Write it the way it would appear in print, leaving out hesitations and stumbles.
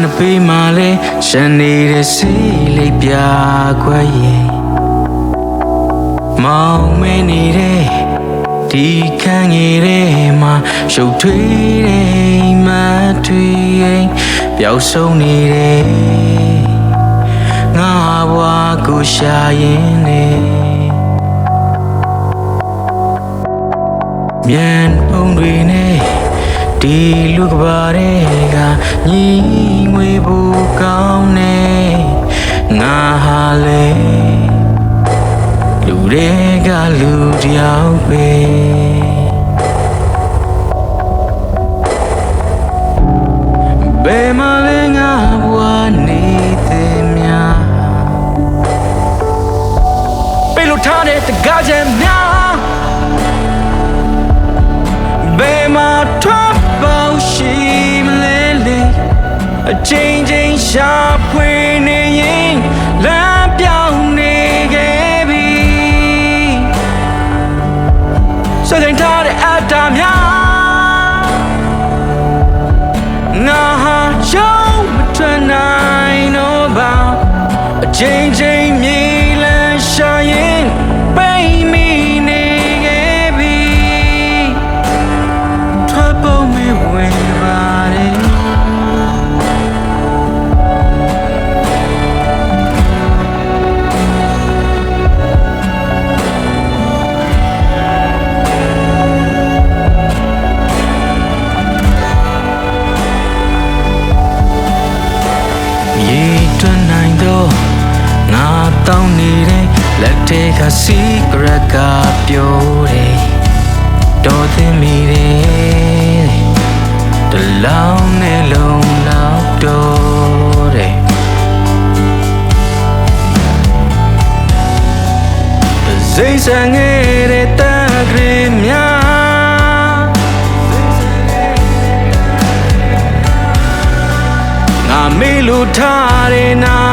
နှပေးမှလဲရှန်နေတဲ့စီလေးပြခွဲရင်မောင်မဲနေတဲ့ဒီခံငယ်တဲ့မှာရှုပ်ထွေးတဲ့မထွေးပျောက်ဆုံးနေတဲ့ငါဘွားကိုရှာရင်နေမြန်ပုံတွေနဲ့ဒီလူကဘာတွေကညီငွေဖို့ကောင်းနေငါဟာလေလူတွေကလူတယောက်ပဲဘယ်မှာလဲငါဘဝနေတဲ့များပေလို့ထားတဲ့တကားချမ်းများဘယ်မှာထွက်ပေါက်ရှိမလဲလေအချိန်ချင်းရှာဖွေနေရင်လမ်းပြောင်းနေခဲ့ပြီဆွေးချိန်ထားတဲ့အတ္တများငါဟာရုံးမထွက်နိုင်တော့ပါအချိန်ချင်းမြေလမ်းရှာရင်ပိတ်မိနေခဲ့ပြီထွက်ဖို့မဝင်ပါတယ်နိုင်တော့ငါတောင်းနေတဲ့လက်ထဲကစီကရက်ကပြောတယ်တော်သိမိတယ်တလောင်းနဲ့လုံးလောက်တော့တယ်စိတ်ဆန်ခဲ့တဲ့တန်ကြည်များငါမေးလို့ထားတဲ့နာ